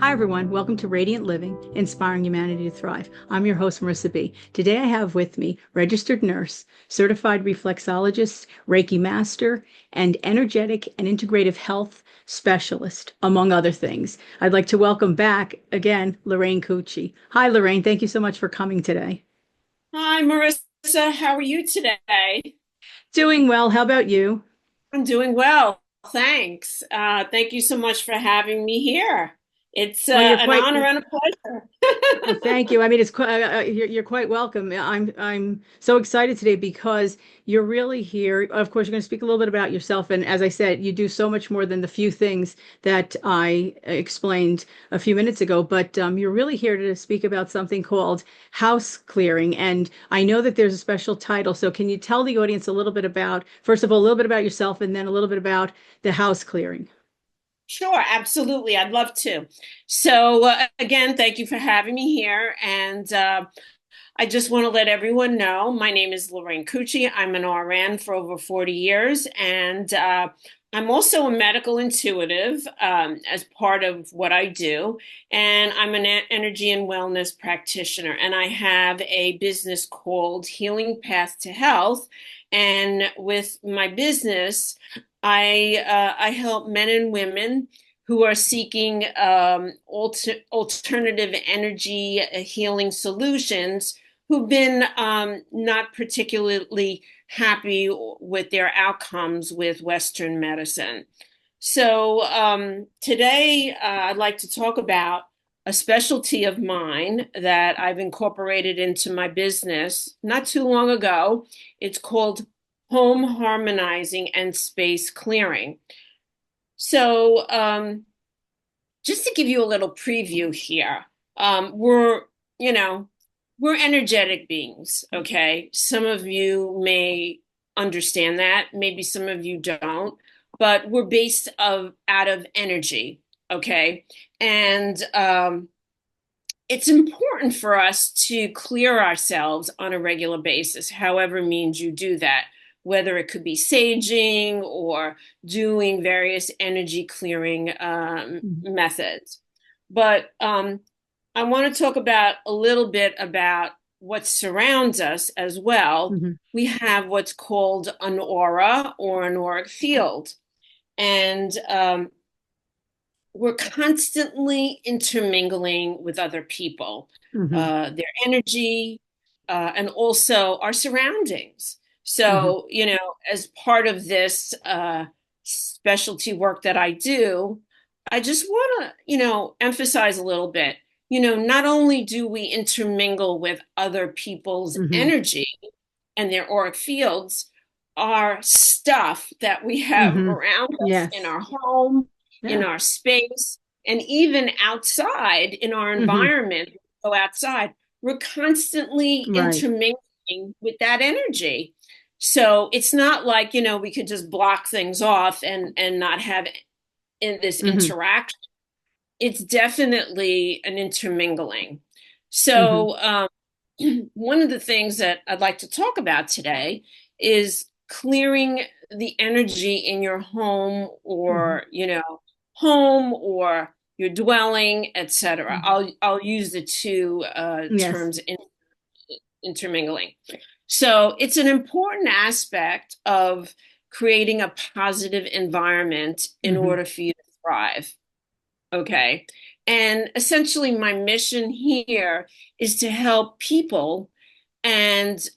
Hi, everyone. Welcome to Radiant Living, Inspiring Humanity to Thrive. I'm your host, Marisa B. Today, I have with me registered nurse, certified reflexologist, Reiki master, and energetic and integrative health specialist, among other things. I'd like to welcome back again, Lorraine Cucci. Hi, Lorraine. Thank you so much for coming today. Hi, Marissa. How are you today? Doing well. How about you? I'm doing well. Thanks. Thank you so much for having me here. It's Well, you're an quite honor and a pleasure. Well, thank you. I mean, it's you're quite welcome. I'm so excited today because you're really here. Of course, you're going to speak a little bit about yourself, and as I said, you do so much more than the few things that I explained a few minutes ago. But you're really here to speak about something called house clearing, and I know that there's a special title. So, can you tell the audience a little bit about, first of all, a little bit about yourself, and then a little bit about the house clearing? Sure, absolutely. I'd love to. So, again, thank you for having me here. And I just want to let everyone know my name is Lorraine Cucci. I'm an RN for over 40 years, and I'm also a medical intuitive as part of what I do. And I'm an energy and wellness practitioner, and I have a business called Healing Path to Health. And with my business, I help men and women who are seeking alternative energy healing solutions who've been not particularly happy with their outcomes with Western medicine. So today I'd like to talk about a specialty of mine that I've incorporated into my business not too long ago. It's called home harmonizing and space clearing. So just to give you a little preview here, we're, you know, we're energetic beings, okay? Some of you may understand that, maybe some of you don't, but we're based out of energy, okay? And it's important for us to clear ourselves on a regular basis, however means you do that, whether it could be saging or doing various energy clearing Mhm. methods. But I want to talk about a little bit about what surrounds us as well. Mhm. We have what's called an aura or an auric field. And we're constantly intermingling with other people, Mhm. their energy, and also our surroundings. Mhm. So, as part of this specialty work that I do, I just want to, emphasize a little bit. Not only do we intermingle with other people's Mhm. energy and their auric fields, our stuff that we have Mhm. around us in Yes. our home, in Yeah. our space, and even outside in our Hmm. environment, go outside, we're constantly Right. intermingling with that energy. So it's not like, we could just block things off and not have in this Hmm. interaction. It's definitely an intermingling. Hmm. So one of the things that I'd like to talk about today is clearing the energy in your home Hmm. or, home or your dwelling, etc. Hmm. I'll use the two Yes. terms intermingling. So it's an important aspect of creating a positive environment in Hmm. order for you to thrive. Okay. And essentially, my mission here is to help people and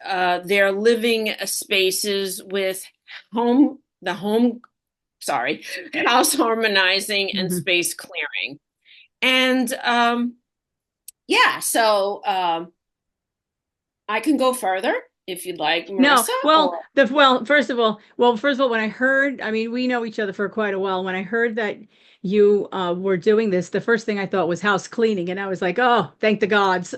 their living spaces with the home, sorry, house harmonizing and Hmm. space clearing. And yeah, so I can go further if you'd like, No, Marissa, well, or first of all, when I heard, I mean, we know each other for quite a while. When I heard that you were doing this, the first thing I thought was house cleaning, and I was like, oh, thank the gods,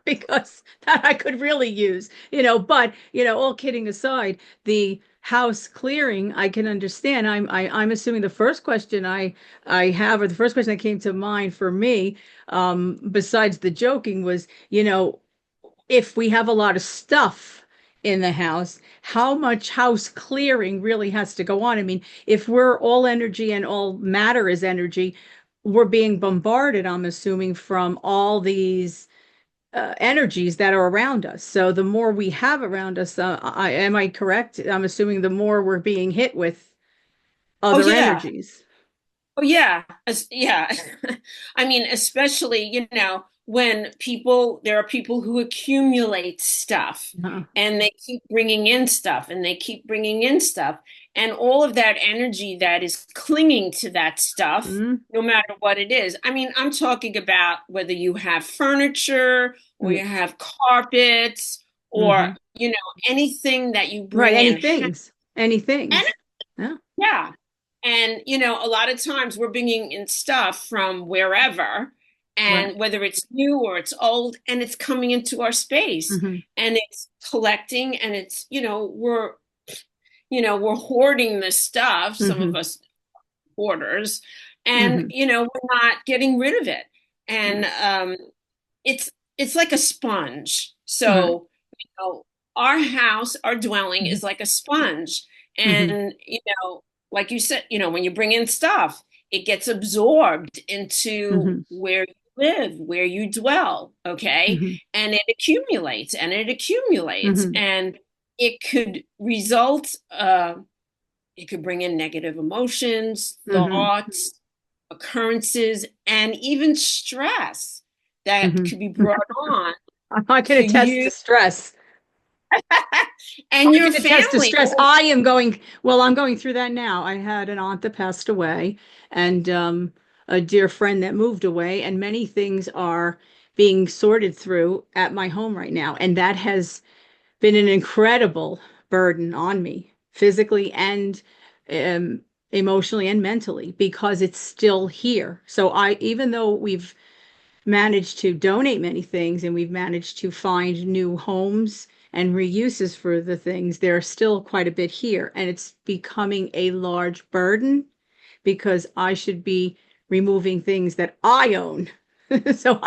because that I could really use, But all kidding aside, the house clearing, I can understand. I'm assuming the first question I have, or the first question that came to mind for me, besides the joking, was, if we have a lot of stuff in the house, how much house clearing really has to go on? I mean, if we're all energy and all matter is energy, we're being bombarded, I'm assuming, from all these energies that are around us. So the more we have around us, am I correct? I'm assuming the more we're being hit with Oh other yeah. energies. Oh yeah, yeah. I mean, especially, when there are people who accumulate stuff Uh, and they keep bringing in stuff and they keep bringing in stuff. And all of that energy that is clinging to that stuff, mm, no matter what it is. I mean, I'm talking about whether you have furniture or yeah. you have carpets or, Hmm. anything that you Right. bring Any in. things. Any And things. Yeah. yeah. And, a lot of times we're bringing in stuff from wherever, Right. and whether it's new or it's old, and it's coming into our space Hmm. and it's collecting and it's, we're hoarding this stuff, some of Hmm. us hoarders, and, Hmm. we're not getting rid of it. And Yes. it's it's like a sponge. Right. So, our house, our dwelling Hmm. is like a sponge. Hmm. And, like you said, when you bring in stuff, it gets absorbed into Hmm. where you live, where you dwell, okay? Hmm. And it accumulates and it accumulates. Hmm. And it could it could bring in negative emotions, Hmm. thoughts, occurrences, and even stress that Hmm. could be brought on I can to attest you to stress. and I your can attest to family. stress. I am going, well, I'm going through that now. I had an aunt that passed away and a dear friend that moved away, and many things are being sorted through at my home right now. And that has been an incredible burden on me, physically and um, emotionally and mentally, because it's still here. So even though we've managed to donate many things and we've managed to find new homes and reuses for the things, there's still quite a bit here. And it's becoming a large burden because I should be removing things that I own. So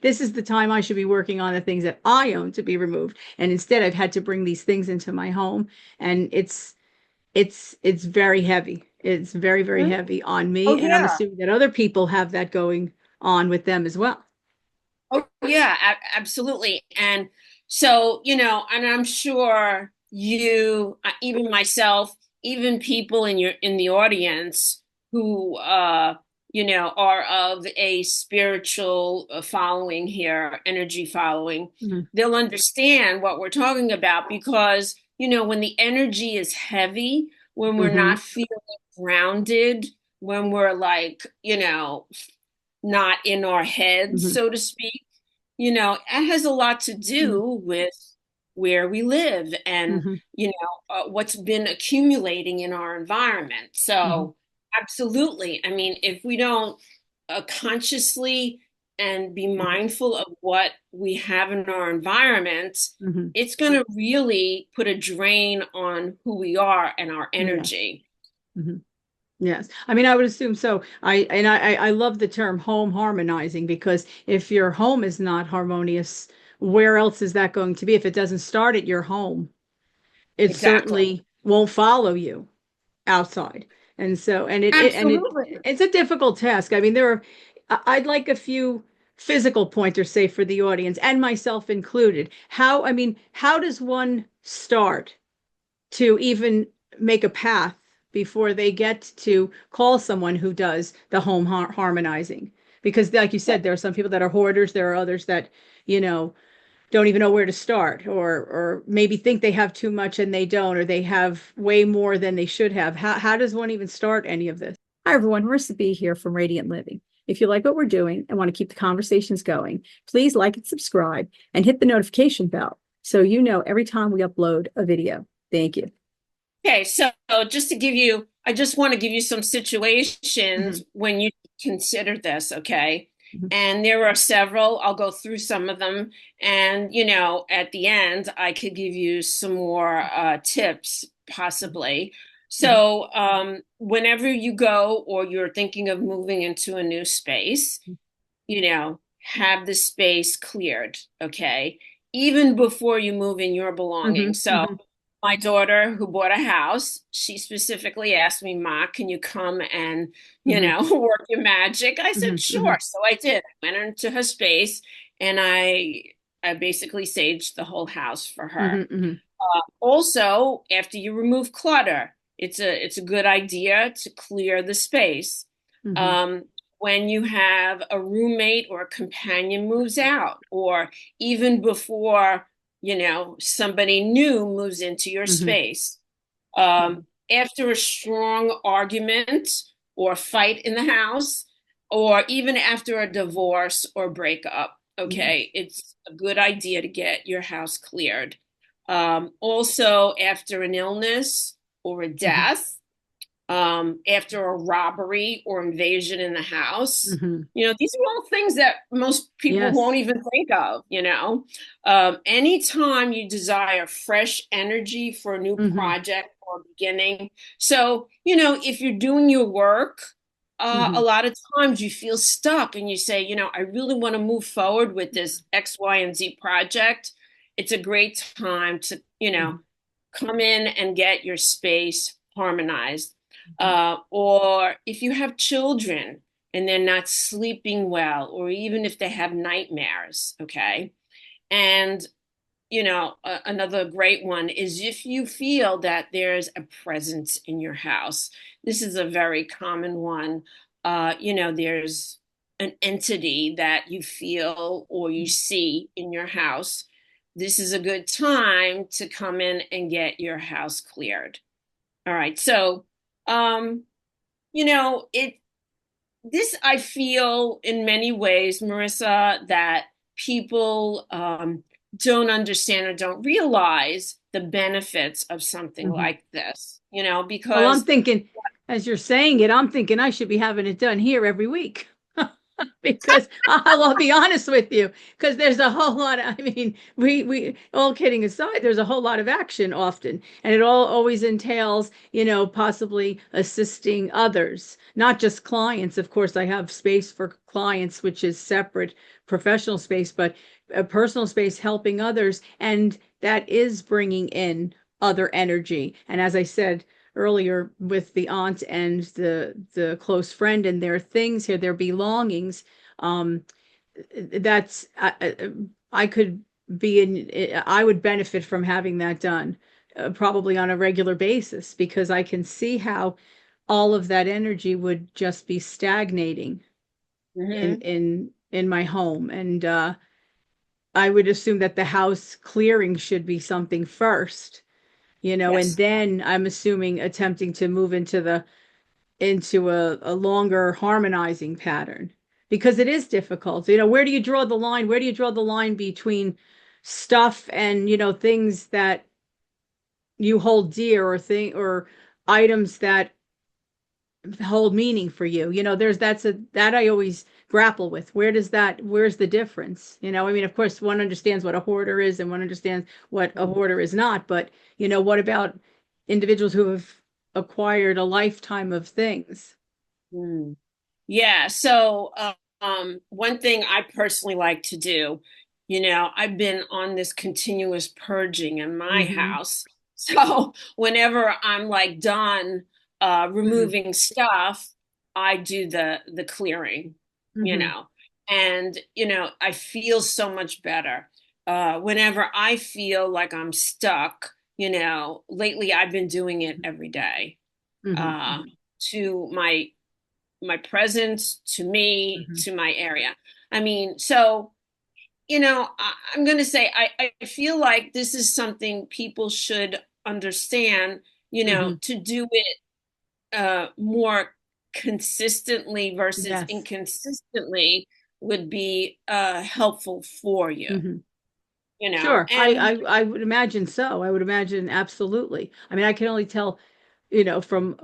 this is the time I should be working on the things that I own to be removed. And instead I've had to bring these things into my home, and it's very heavy. It's very, very heavy on Oh me. And I'm yeah. assuming that other people have that going on with them as well. Oh yeah, absolutely. And so, and I'm sure even myself, even people in the audience who are of a spiritual following here, energy following, Mhm. they'll understand what we're talking about because, when the energy is heavy, when we're not Mhm. feeling grounded, when we're like, not in our heads, Mhm. so to speak. It has a lot to Mhm. do with where we live and, Mhm. what's been accumulating in our environment. Mhm. So, absolutely. I mean, if we don't consciously and be Mhm. mindful of what we have in our environment, Mhm. it's going to really put a drain on who we are and our Yes. energy. Mhm. Yes. I mean, I would assume so. I love the term home harmonizing, because if your home is not harmonious, where else is that going to be? If it doesn't start at your home, it Exactly. certainly won't follow you outside. And so, Absolutely. it's a difficult task. I mean, I'd like a few physical pointers, say, for the audience and myself included. How does one start to even make a path before they get to call someone who does the home harmonizing? Because like you said, there are some people that are hoarders. There are others that, you know, don't even know where to start, or maybe think they have too much and they don't, or they have way more than they should have. How does one even start any of this? Hi, everyone. Marisa B here from Radiant Living. If you like what we're doing and want to keep the conversations going, please like and subscribe and hit the notification bell so you know every time we upload a video. Thank you. Okay, so I just want to give you some situations Mhm. when you consider this, okay? Mhm. And there are several. I'll go through some of them. And, at the end, I could give you some more tips, possibly. Mhm. So, whenever you go or you're thinking of moving into a new space, have the space cleared, okay? Even before you move in your Mhm. belongings. So, Mhm. my daughter who bought a house, she specifically asked me, Ma, can you come and, Hmm. work your magic? I said, Hmm. Hmm. sure. So I did. I went into her space and I basically saged the whole house for her. Hmm. Hmm. Also, after you remove clutter, it's a good idea to clear the space. Hmm. Um, when you have a roommate or a companion moves out, or even before, somebody new moves into your Hmm. space. After a strong argument or fight in the house, or even after a divorce or breakup, Yes. okay, it's a good idea to get your house cleared. Also, after an illness or a Hmm. death, after a robbery or invasion in the house. Hmm. These are all things that most people won't Yes. even think of. Anytime you desire fresh energy for a new Hmm. project or beginning. So, if you're doing your work, a Hmm. lot of times you feel stuck and you say, I really want to move forward with this X, Y, and Z project. It's a great time to, Hmm. come in and get your space harmonized. Hmm. Or if you have children and they're not sleeping well, or even if they have nightmares, okay? And, another great one is if you feel that there's a presence in your house. This is a very common one. There's an entity that you feel or you see in your house. This is a good time to come in and get your house cleared. All right. So, um, it this I feel in many ways, Marissa, that people don't understand or don't realize the benefits of something Hmm. like this, Well, I'm because thinking, as you're saying it, I'm thinking I should be having it done here every week. Because I'll be honest with you, because there's a whole lot of, I mean, we all kidding aside, there's a whole lot of action often, and it all always entails, possibly assisting others, not just clients. Of course, I have space for clients, which is separate professional space, but a personal space helping others, and that is bringing in other energy. And as I said earlier with the aunt and the close friend and their things here, their belongings, um, that's I could be in. I would benefit from having that done, probably on a regular basis, because I can see how all of that energy would just be stagnating in Mhm. in my home, and I would assume that the house clearing should be something first, and Yes. then I'm assuming attempting to move into a longer harmonizing pattern, because it is difficult. Where do you draw the line? Where do you draw the line between stuff and, things that you hold dear, or items that hold meaning for you? That I always grapple with. Where's the difference? I mean, of course, one understands what a hoarder is and one understands what a hoarder is not, but what about individuals who have acquired a lifetime of things? Mm. Yeah. So, one thing I personally like to do, I've been on this continuous purging in my Hmm. house. So, whenever I'm like done Hmm. removing stuff, I do the clearing, you Hmm. know, and I feel so much better. Whenever I feel like I'm stuck, lately I've been doing it every day Hmm. uh, to my presence, to me, Hmm. to my area. I mean, so, I'm going to say I feel like this is something people should understand, Hmm. to do it more consistently versus Yes. inconsistently would be helpful for you, Hmm. Sure. and I would imagine so. I would imagine absolutely. I mean, I can only tell, from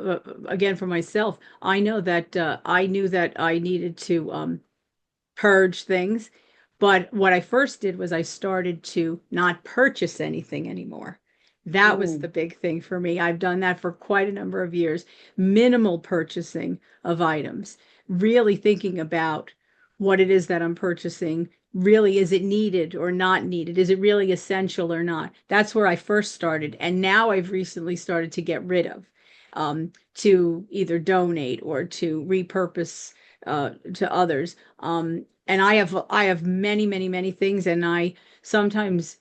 again, for myself, I know that I knew that I needed to purge things. But what I first did was I started to not purchase anything anymore. That was the mm, big thing for me. I've done that for quite a number of years. Minimal purchasing of items, really thinking about what it is that I'm purchasing really, is it needed or not needed? Is it really essential or not? That's where I first started. And now I've recently started to get rid of, to either donate or to repurpose to others. And I have many, many, many things, and I sometimes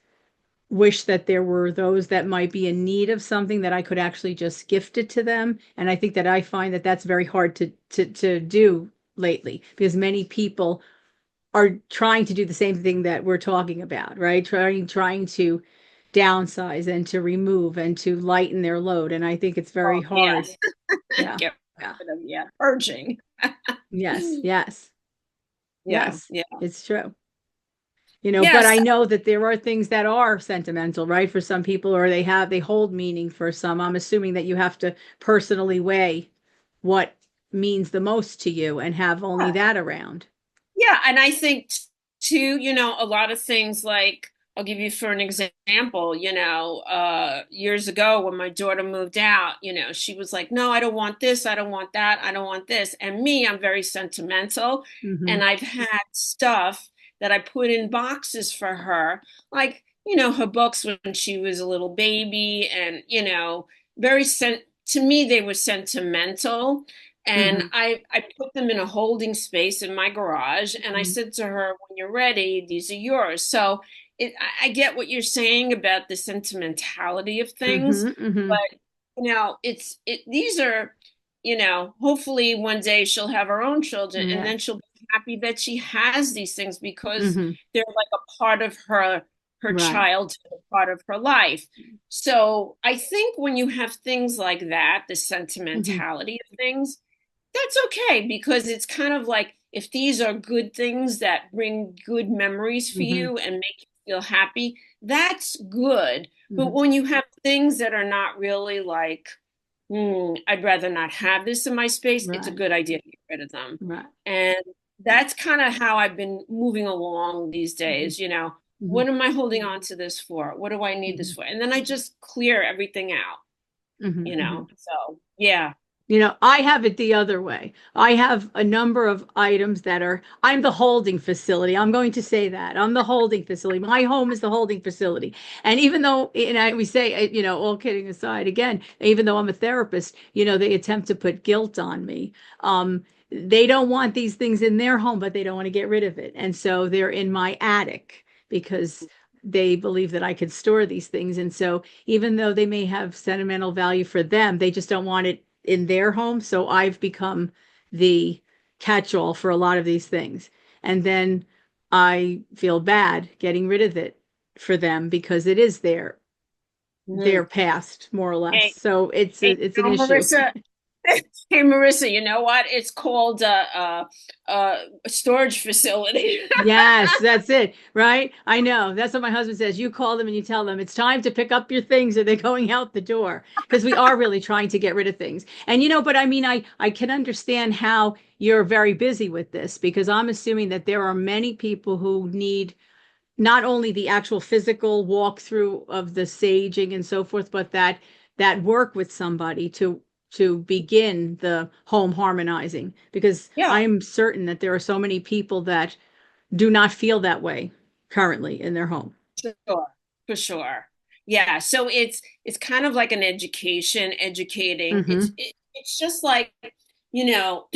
wish that there were those that might be in need of something that I could actually just gift it to them. And I think that I find that that's very hard to do lately, because many people are trying to do the same thing that we're talking about, right? Trying to downsize and to remove and to lighten their load. And I think it's very Oh, yeah. hard. Yeah. Get Yeah. rid of, yeah, purging. Yes. Yes. Yeah, Yes. yeah. It's true. But Yes, I know that there are things that are sentimental, right? For some people, or they hold meaning for some. I'm assuming that you have to personally weigh what means the most to you and have only that around. yeah, and I think too, a lot of things like I'll give you for an example, years ago when my daughter moved out, she was like, "No, I don't want this, I don't want that, I don't want this." And me, I'm very sentimental, Hmm. and I've had stuff that I put in boxes for her, like, her books when she was a little baby, and very to me they were sentimental. And Hmm. I put them in a holding space in my garage. And I Hmm. said to her, when you're ready, these are yours. So I get what you're saying about the sentimentality of things, Hmm. Hmm. but these are, hopefully one day she'll have her own children and Yeah. then she'll be happy that she has these things because Hmm. they're like a part of her Right. childhood, a part of her life. So I think when you have things like that, the Hmm. sentimentality of things, that's okay because it's kind of like if these are good things that bring good memories for Hmm. you and make you feel happy, that's good. But Hmm. when you have things that are not really like, I'd rather not have this in my space, it's a Right. good idea to get rid of them. Right. And that's kind of how I've been moving along these Hmm. days, Hmm. what am I holding on to this for? What do I need this Hmm. for? And then I just clear everything out, Hmm. So yeah. I have it the other way. I have a number of items I'm the holding facility. I'm going to say that. I'm the holding facility. My home is the holding facility. And even though, we say, all kidding aside, again, even though I'm a therapist, they attempt to put guilt on me. They don't want these things in their home, but they don't want to get rid of it. And so they're in my attic because they believe that I could store these things. And so even though they may have sentimental value for them, they just don't want it in their home. So I've become the catch-all for a lot of these things. And then I feel bad getting rid of it for them because it is their Mhm. past, more or less. Hey, So it's an issue. Marissa. Hey, Marissa, you know what? It's called a storage facility. Yes, that's it, right? I know. That's what my husband says. You call them and you tell them it's time to pick up your things or they're going out the door because we are really trying to get rid of things. And but I mean, I can understand how you're very busy with this because I'm assuming that there are many people who need not only the actual physical walkthrough of the saging and so forth, but that work with somebody to begin the home harmonizing because Yeah, I'm certain that there are so many people that do not feel that way currently in their home. sure, for sure. Yeah, so it's kind of like an education, educating. Hmm. It's just like, you know,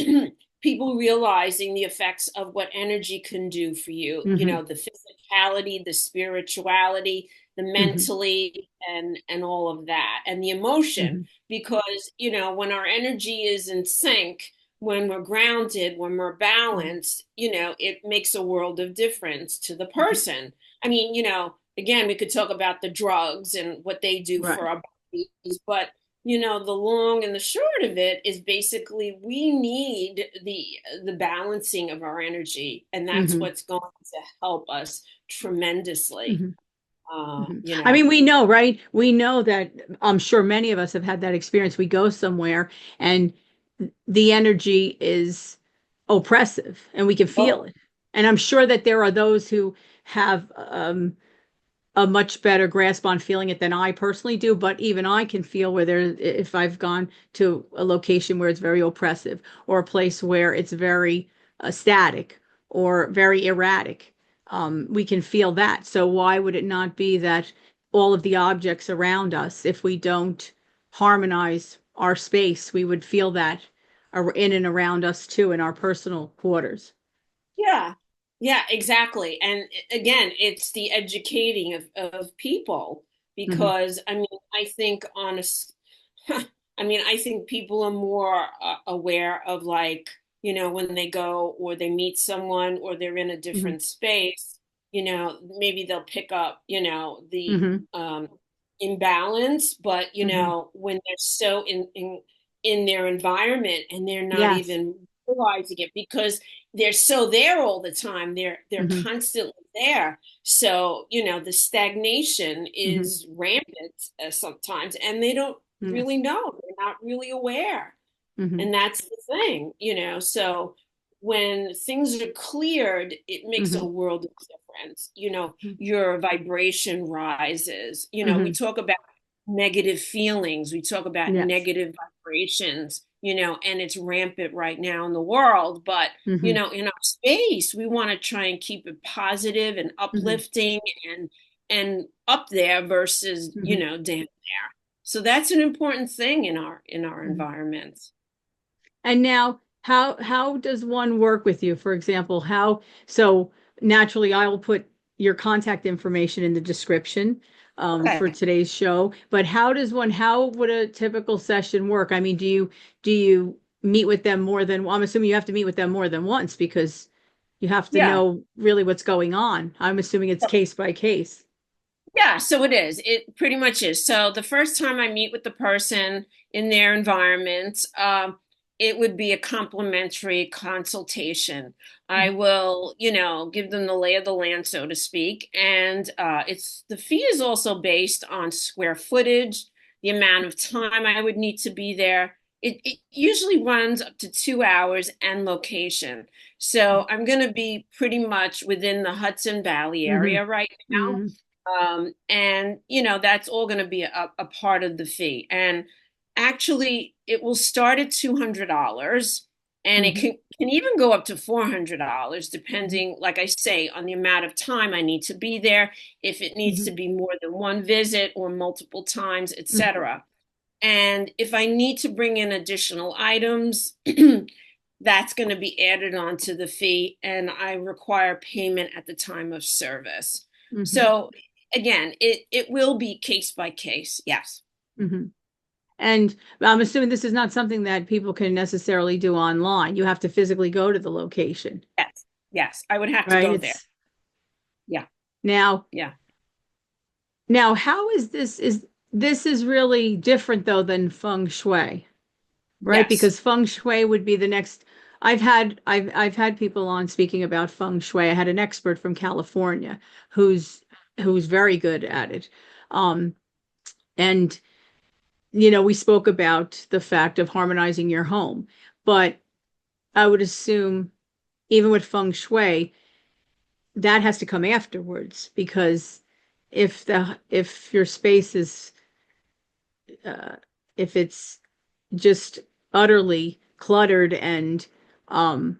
people realizing the effects of what energy can do for you, Hmm. the physicality, the spirituality, the Hmm. mentally, and all of that, and the emotion. Hmm. Because, when our energy is in sync, when we're grounded, when we're balanced, it makes a world of difference to the Hmm. person. I mean, again, we could talk about the drugs and what they do for Right. our bodies, but the long and the short of it is basically we need the balancing of our energy, and that's Hmm. what's going to help us tremendously. Hmm. Hmm. You I know, mean, we know, right? We know that I'm sure many of us have had that experience. We go somewhere and the energy is oppressive and we can feel oh, it. And I'm sure that there are those who have a much better grasp on feeling it than I personally do, but even I can feel where if I've gone to a location where it's very oppressive or a place where it's very static or very erratic. we can feel that. So why would it not be that all of the objects around us, if we don't harmonize our space, we would feel that in and around us too, in our personal quarters. Yeah. Yeah, exactly. And again, it's the educating of people Hmm. because I mean, I think I mean, I think people are more aware of like, when they go or they meet someone or they're in a Hmm. different space, maybe they'll pick up, the Hmm. imbalance, but Hmm. when they're so in their environment and they're not Yes. even realizing it because they're so there all the time. They're Hmm. constantly there. So, the stagnation Hmm. is rampant sometimes, and they don't really Yes. know. They're not really aware. Hmm. And that's the thing, So when things are cleared, it makes a Hmm. world of difference. Your vibration rises. We Hmm. talk about negative feelings, we talk about Yes. negative vibrations, and it's rampant right now in the world. But, Hmm. in our space, we want to try and keep it positive and Hmm. uplifting and up there versus, Hmm. down there. So that's an important thing in our Hmm. environments. And now, how does one work with you? For example, how so naturally I will put your contact information in the description for Okay. today's show. But how would a typical session work? I mean, do you meet with them more than I'm assuming you have to meet with them more than once because you have to Yeah. know really what's going on. I'm assuming it's case by case. Yeah, so it is. It pretty much is. So the first time I meet with the person in their environment, it would be a complimentary consultation. I Mhm. will, give them the lay of the land, so to speak. And it's the fee is also based on square footage, the amount of time I would need to be there. It usually runs up to 2 hours and location. So I'm going to be pretty much within the Hudson Valley Hmm. area right now. Hmm. And that's all going to be a part of the fee. And actually, it will start at $200, and it Hmm. can even go up to $400, Hmm. depending, like I say, on the amount of time I need to be there, if it needs Hmm. to be more than one visit or multiple times, Hmm. etc. And if I need to bring in additional items, that's going to be added onto the fee, and I require payment at the time of service. Hmm. So again, it will be case by case. Yes. Hmm. And I'm assuming this is not something that people can necessarily do online. You have to physically go to the location, Yes. Yes. I would have to right? go there. It's Yeah. now, Yeah. now how is this is really different though than feng shui, right? Yes. Because feng shui would be the next. I've had people on speaking about feng shui. I had an expert from California who's who's very good at it. Um, and we spoke about the fact of harmonizing your home, but I would assume even with feng shui, that has to come afterwards because if your space is uh, if it's just utterly cluttered and um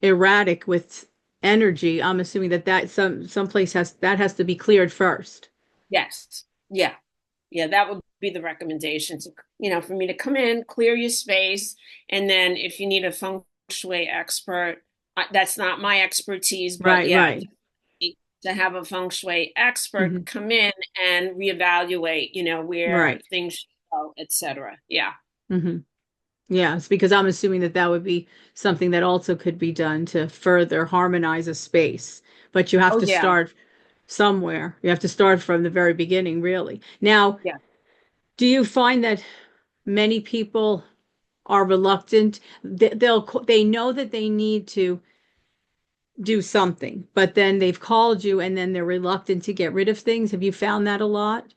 erratic with energy, I'm assuming that some place has to be cleared first. Yes. Yeah. Yeah. That would be the recommendation. So, for me to come in, clear your space, and then if you need a feng shui expert, that's not my expertise, but Right, yeah, right. to have a feng shui expert Hmm. come in and reevaluate, where Right. things should go, etc. Yeah. Hmm. Yeah, it's because I'm assuming that would be something that also could be done to further harmonize a space. But you have Oh to yeah. start somewhere. You have to start from the very beginning, really. Now, Yeah. do you find that many people are reluctant? They know that they need to do something, but then they've called you and then they're reluctant to get rid of things. Have you found that a lot?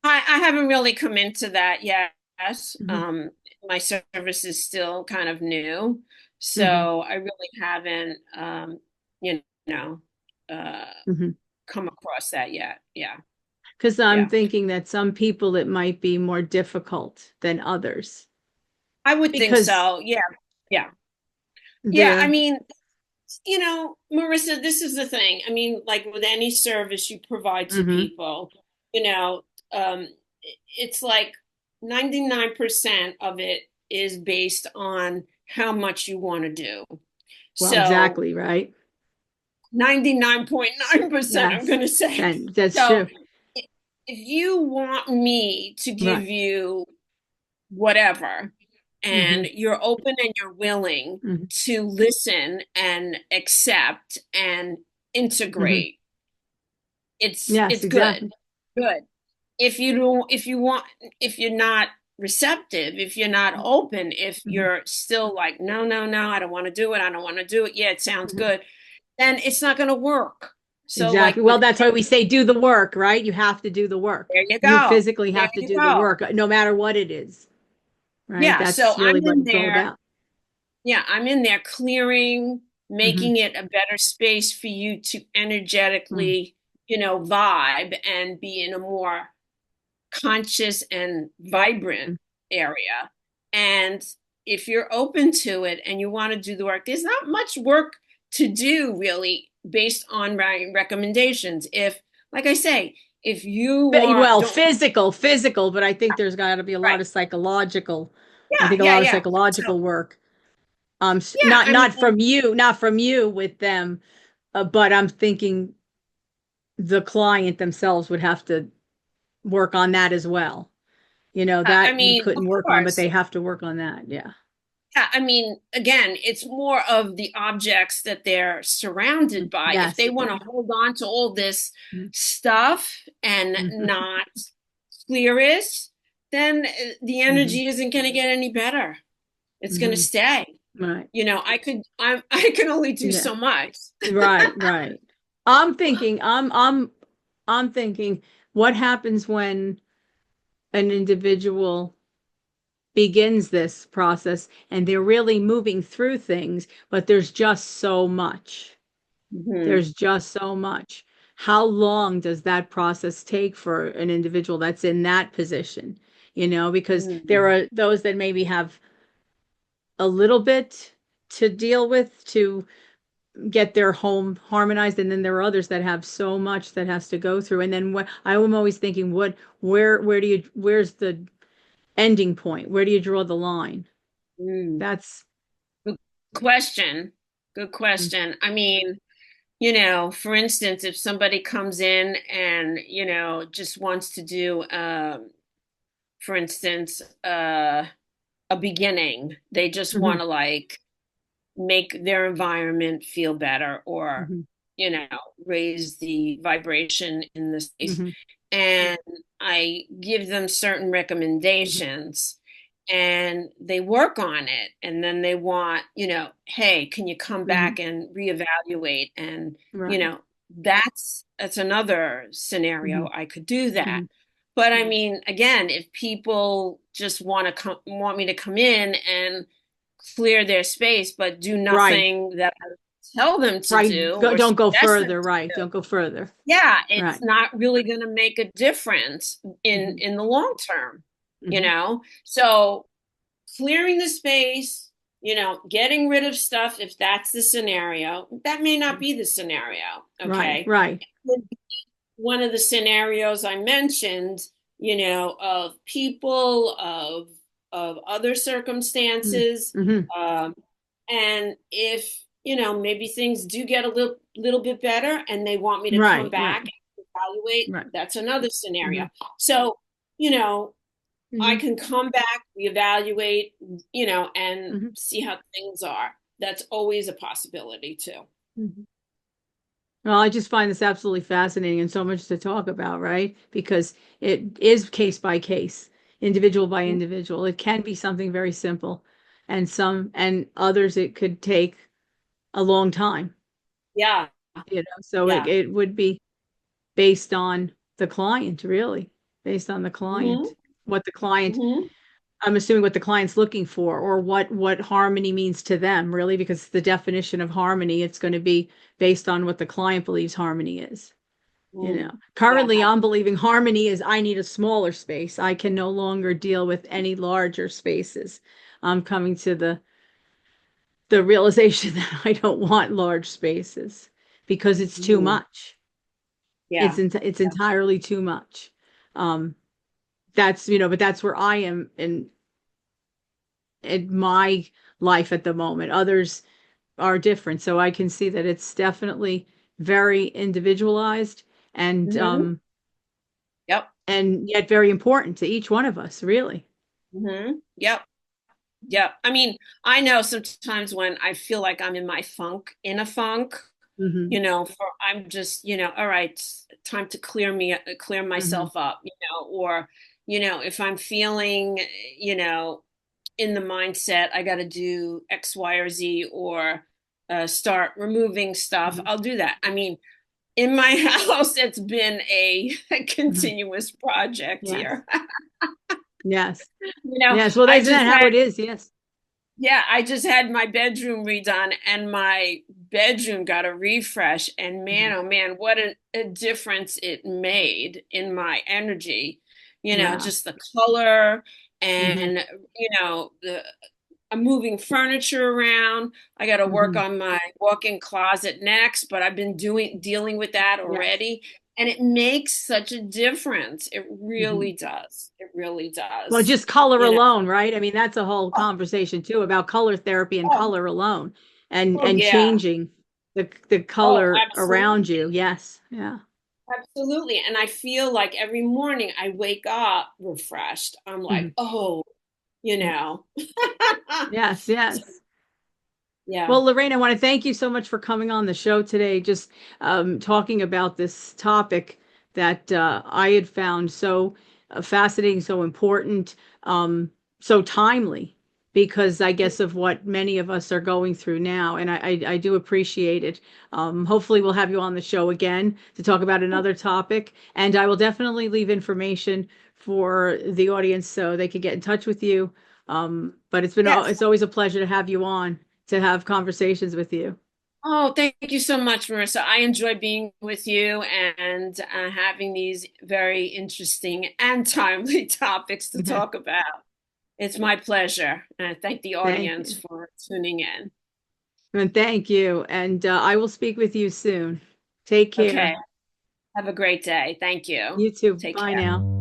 I haven't really come into that yet. Hmm. My service is still kind of new, Hmm. so I really haven't, you know, uh, Hmm. come across that yet. Yeah. Because I'm Yeah. thinking that some people it might be more difficult than others I would think because so. Yeah. Yeah. Yeah. I the mean, Marissa, this is the thing. I mean, like with any service you provide to Hmm. people, you know, it's like 99% of it is based on how much you want to do. Well, So exactly, right? 99.9%, I'm Yes. going to say. And that's So true. if you want me to give Right. you whatever, and Hmm. you're open and you're willing Hmm. to listen and accept and Hmm. integrate, Yes, it's good. exactly. Good. If you don't, if you're not receptive, if you're not open, if Hmm. you're still like, no, no, no, I don't want to do it, I don't want to do it. Yeah, it sounds Hmm. good. Then it's not going to work. So, Exactly. like Well, with, that's why we say do the work, right? You have to do the work. there you You go. physically There have to you do the go. work, no matter what it is, right? Yeah. So That's really I'm what in it's all there. about. Yeah, I'm in there clearing, Hmm. making it a better space for you to Hmm. energetically, vibe and be in a more conscious and vibrant area. And if you're open to it and you want to do the work, there's not much work to do really based on my recommendations. If, like I say, if you Well, don't, physical, but I think there's got to be a lot right. of psychological. I Yeah, think a yeah, lot of yeah. So, psychological work. yeah, Not I mean, not from you with them, but I'm thinking the client themselves would have to work on that as well. I That you mean, couldn't of work on, but course. they have to work on that. Yeah. Yeah, I mean, again, it's more of the objects that they're surrounded by. If Yes. they want Yeah. to hold on to all this stuff and Hmm. not clear it, then the Hmm. energy isn't going to get any better. It's going to Hmm. stay. Right. I can only do Yeah. so much. Right. Right. I'm thinking, I'm thinking, what happens when an individual begins this process and they're really moving through things, but there's just so much. Hmm. There's just so much. How long does that process take for an individual that's in that position? Because there Hmm. are those that maybe have a little bit to deal with to get their home harmonized, and then there are others that have so much that has to go through. And then what I am always thinking, where's the ending point? Where do you draw the line? Hmm. That's Good question. Good question. I mean, for instance, if somebody comes in and, just wants to do, for instance, a beginning, they just want Mhm. to like make their environment feel better or, Mhm. you know, raise the vibration in the space. Mhm. And I give them certain Mhm. recommendations and they work on it. And then they want, hey, can you come Mhm. back and reevaluate? And, Right. that's another scenario. Mhm. I could do that. Mhm. But I mean, again, if people just want me to come in and clear their space, but do Right. nothing that I tell them to Right. do or Don't go suggest them further. to Right. do, Don't go further. yeah, it's Right. not really going to make a difference in Mhm. the long term, Mhm. So clearing the space, getting rid of stuff if that's the scenario. That may not be the scenario, Right. okay? Right. One of the scenarios I mentioned, of people, of other Mhm. circumstances, Mhm. um, and if maybe things do get a little bit better, and they want me to come Right. back Right. and evaluate, Right. that's another scenario. Mhm. So you know, I Mhm. can come back, reevaluate, and Mhm. see how things are. That's always a possibility too. Mhm. Well, I just find this absolutely fascinating and so much to talk about, right? Because it is case by case, individual by individual. It can be something very simple, and others it could take a long time, Yeah, So it, yeah. it would be based on the client, really, based on the Hmm. client, what the client, Hmm. I'm assuming what the client's looking for, or what harmony means to them, really, because the definition of harmony, it's going to be based on what the client believes harmony is. Yeah. Currently I'm believing harmony is I need a smaller space. I can no longer deal with any larger spaces. I'm coming to the realization that I don't want large spaces because it's too Mhm. much. Yeah. It's entirely too much. Um, that's, but that's where I am in my life at the moment. Others are different, so I can see that it's definitely very individualized and Hmm. Yep. and yet very important to each one of us, really. Yep. Yep. I mean, I know sometimes when I feel like I'm in my funk, in a funk, Hmm. I'm just, all right, time to clear Hmm. myself up, or, if I'm feeling, you know, in the mindset, I got to do X, Y, or Z, or start removing stuff, Hmm. I'll do that. I mean, in my house, it's been a Hmm. continuous project Yes. here. Yes. Yes. Well, I isn't just that how had it is? Yes. Yeah, I just had my bedroom redone and my bedroom got a refresh. And man, Mhm. oh man, what a difference it made in my energy. Yeah. Just the color Hmm. and, I'm moving furniture around. I got to work Hmm. on my walk-in closet next, but I've been dealing with that Yes. already. And it makes such a difference. It Hmm. really does. It really Well, does. just color You know, alone, right? I mean, that's a whole oh, conversation too about color therapy and oh, color alone and oh yeah. changing the Oh, color around you. absolutely. Yes. Yeah. Absolutely. And I feel like every morning I wake up refreshed. I'm like, Hmm. oh, you know. Yes. Yes. Yeah. Well, Lorraine, I want to thank you so much for coming on the show today, just talking about this topic that I had found so fascinating, so important, so timely, because I guess of what many of us are going through now. And I do appreciate it. Hopefully, we'll have you on the show again to talk about another topic. And I will definitely leave information for the audience so they can get in touch with you. But Yes. it's always a pleasure to have you on to have conversations with you. Oh, thank you so much, Marissa. I enjoy being with you and having these very interesting and timely topics to talk about. It's my pleasure. And I thank the Thank audience you. for tuning in. And thank you. And I will speak with you soon. Take Okay. care. Have a great day. Thank you. You too. Take Bye care. now.